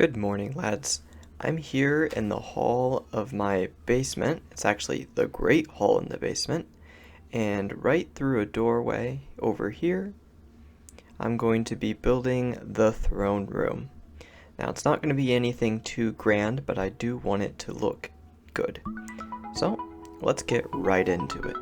Good morning, lads. I'm here in the hall of my basement. It's actually the Great Hall in the basement. And right through a doorway over here, I'm going to be building the throne room. Now, it's not going to be anything too grand, but I do want it to look good. So, let's get right into it.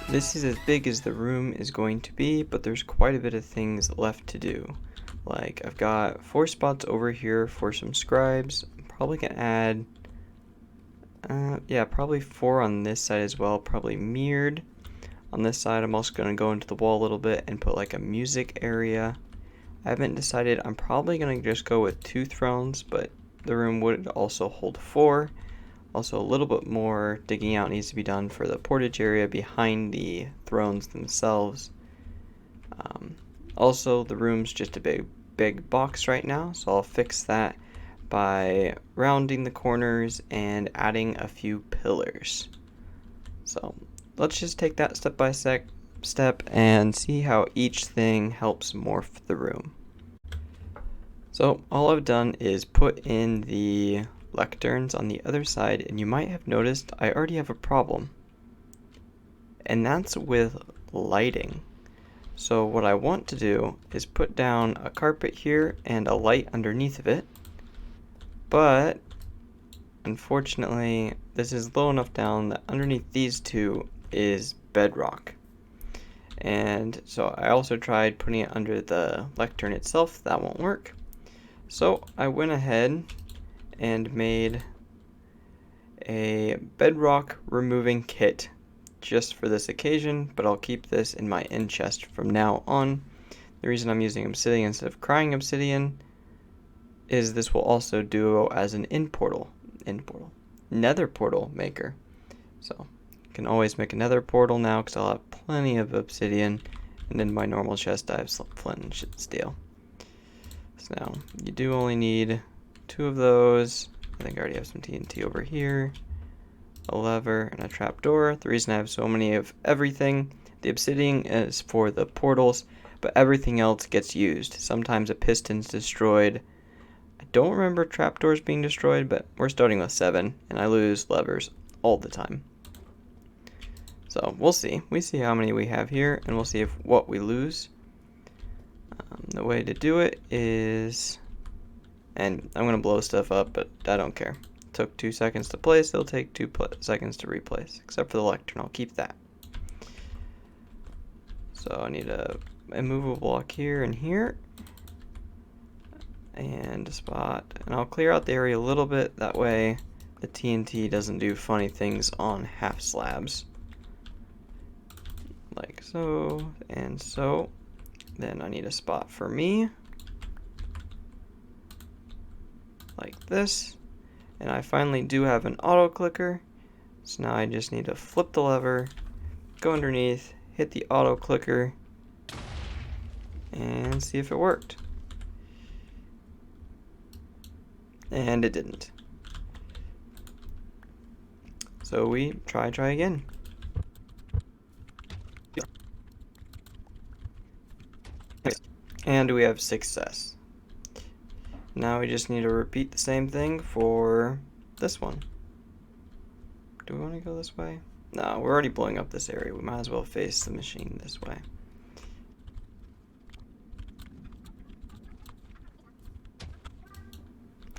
This is as big as the room is going to be, but there's quite a bit of things left to do. Like, I've got 4 spots over here for some scribes. I'm probably gonna add, probably 4 on this side as well, probably mirrored. On this side, I'm also gonna go into the wall a little bit and put like a music area. I haven't decided. I'm probably gonna just go with 2 thrones, but the room would also hold 4. Also, a little bit more digging out needs to be done for the portage area behind the thrones themselves. Also, the room's just a big box right now, so I'll fix that by rounding the corners and adding a few pillars. So let's just take that step by step and see how each thing helps morph the room. So all I've done is put in the lecterns on the other side, and you might have noticed I already have a problem, and that's with lighting. So what I want to do is put down a carpet here and a light underneath of it, but unfortunately this is low enough down that underneath these two is bedrock. And so I also tried putting it under the lectern itself. That won't work. So I went ahead and made a bedrock removing kit just for this occasion, but I'll keep this in my end chest from now on. The reason I'm using obsidian instead of crying obsidian is this will also duo as an nether portal maker. So I can always make a nether portal now because I'll have plenty of obsidian, and in my normal chest I have flint and steel. So now you do only need 2 of those. I think I already have some TNT over here, a lever, and a trapdoor. The reason I have so many of everything, the obsidian is for the portals, but everything else gets used. Sometimes a piston's destroyed. I don't remember trapdoors being destroyed, but we're starting with 7, and I lose levers all the time. So we'll see. We see how many we have here, and we'll see if what we lose. The way to do it is, and I'm going to blow stuff up, but I don't care. It took 2 seconds to place, it'll take 2 seconds to replace, except for the lectern. I'll keep that. So I need a immovable block here and here, and a spot, and I'll clear out the area a little bit, that way the TNT doesn't do funny things on half slabs. Like so, and so. Then I need a spot for me, like this, and I finally do have an auto clicker, so now I just need to flip the lever, go underneath, hit the auto clicker, and see if it worked. And it didn't. So we try again. And we have success. Now we just need to repeat the same thing for this one. Do we want to go this way? No, we're already blowing up this area. We might as well face the machine this way.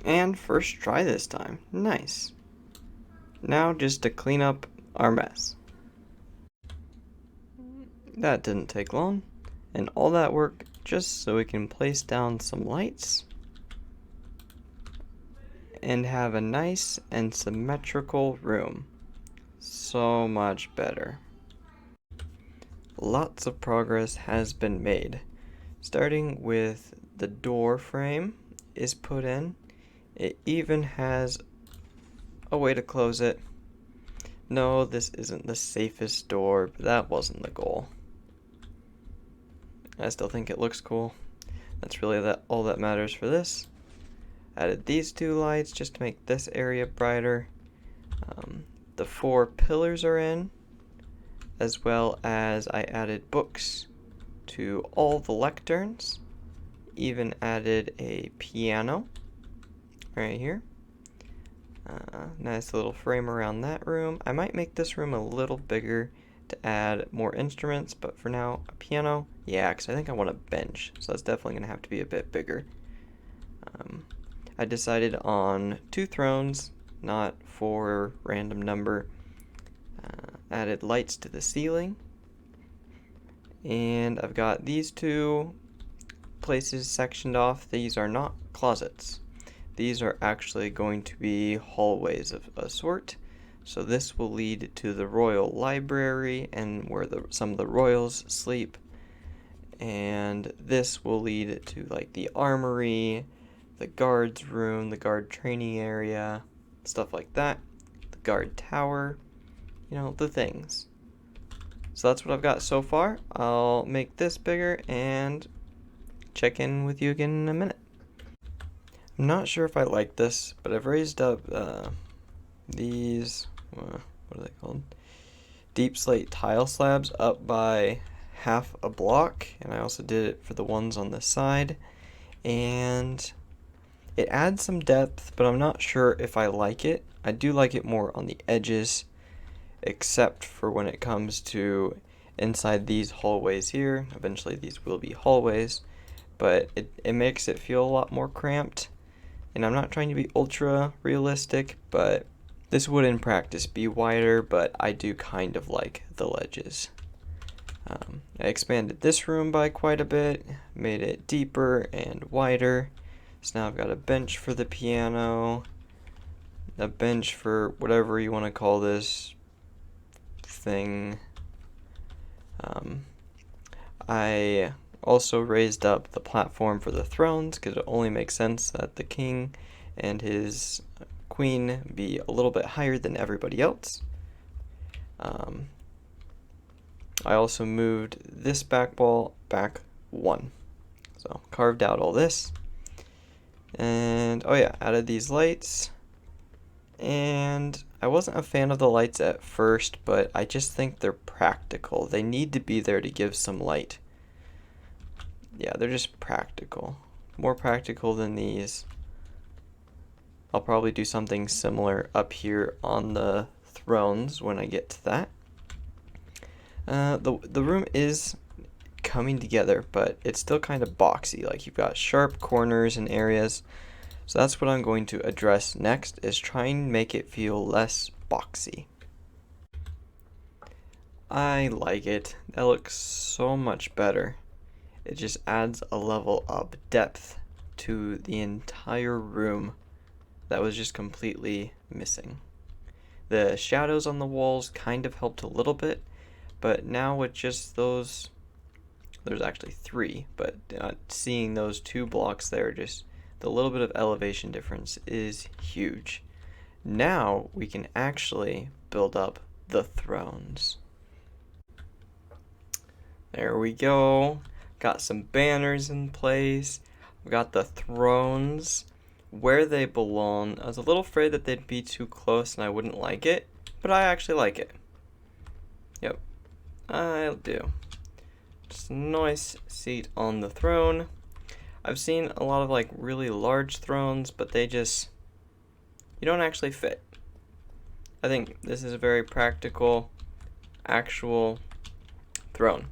And first try this time. Nice. Now just to clean up our mess. That didn't take long. And all that work just so we can place down some lights and have a nice and symmetrical room. So much better. Lots of progress has been made. Starting with the door frame is put in. It even has a way to close it. No, this isn't the safest door, but that wasn't the goal. I still think it looks cool. That's really all that matters for this. Added these 2 lights just to make this area brighter. The 4 pillars are in, as well as I added books to all the lecterns. Even added a piano right here. Nice little frame around that room. I might make this room a little bigger to add more instruments, but for now, a piano. Yeah, because I think I want a bench, so that's definitely going to have to be a bit bigger. I decided on 2 thrones, not 4 random number. Added lights to the ceiling. And I've got these 2 places sectioned off. These are not closets. These are actually going to be hallways of a sort. So this will lead to the royal library and where some of the royals sleep. And this will lead to like the armory, the guard's room, the guard training area, stuff like that. The guard tower, you know, the things. So that's what I've got so far. I'll make this bigger and check in with you again in a minute. I'm not sure if I like this, but I've raised up these, what are they called? Deep slate tile slabs up by half a block, and I also did it for the ones on the side, and it adds some depth, but I'm not sure if I like it. I do like it more on the edges, except for when it comes to inside these hallways here. Eventually these will be hallways, but it makes it feel a lot more cramped. And I'm not trying to be ultra realistic, but this would in practice be wider, but I do kind of like the ledges. I expanded this room by quite a bit, made it deeper and wider. So now I've got a bench for the piano, a bench for whatever you want to call this thing. I also raised up the platform for the thrones because it only makes sense that the king and his queen be a little bit higher than everybody else. I also moved this back wall back 1. So carved out all this. And oh yeah, added these lights. And I wasn't a fan of the lights at first, but I just think they're practical. They need to be there to give some light. Yeah, they're just practical. More practical than these. I'll probably do something similar up here on the thrones when I get to that. The room is coming together, but it's still kind of boxy. Like, you've got sharp corners and areas. So that's what I'm going to address next, is try and make it feel less boxy. I like it. That looks so much better. It just adds a level of depth to the entire room that was just completely missing. The shadows on the walls kind of helped a little bit, but now with just those, there's actually 3, but seeing those 2 blocks there, just the little bit of elevation difference is huge. Now we can actually build up the thrones. There we go. Got some banners in place. We got the thrones where they belong. I was a little afraid that they'd be too close and I wouldn't like it, but I actually like it. Yep, I'll do. Just a nice seat on the throne. I've seen a lot of like really large thrones, but you don't actually fit. I think this is a very practical, actual throne.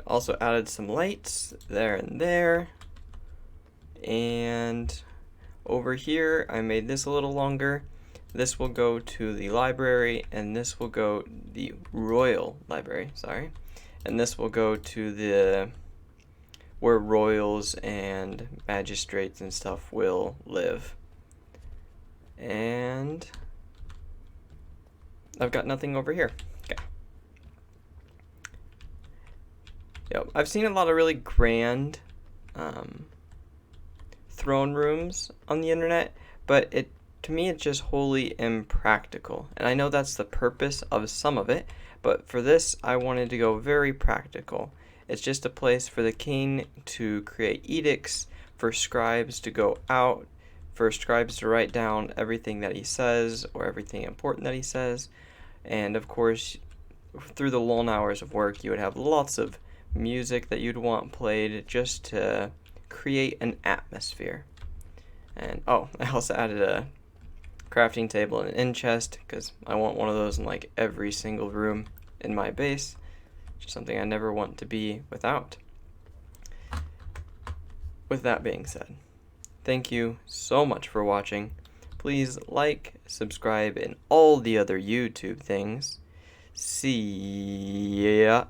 Also added some lights there and there. And over here, I made this a little longer. This will go to the library, and this will go the royal library, sorry. And this will go to where royals and magistrates and stuff will live. And I've got nothing over here. Okay. Yep, I've seen a lot of really grand throne rooms on the internet, but to me it's just wholly impractical. And I know that's the purpose of some of it, but for this I wanted to go very practical. It's just a place for the king to create edicts, for scribes to go out, for scribes to write down everything that he says or everything important that he says. And of course, through the long hours of work, you would have lots of music that you'd want played just to create an atmosphere. And oh, I also added a crafting table and an end chest because I want one of those in like every single room in my base. Just something I never want to be without. With that being said, thank you so much for watching. Please like, subscribe, and all the other YouTube things. See ya.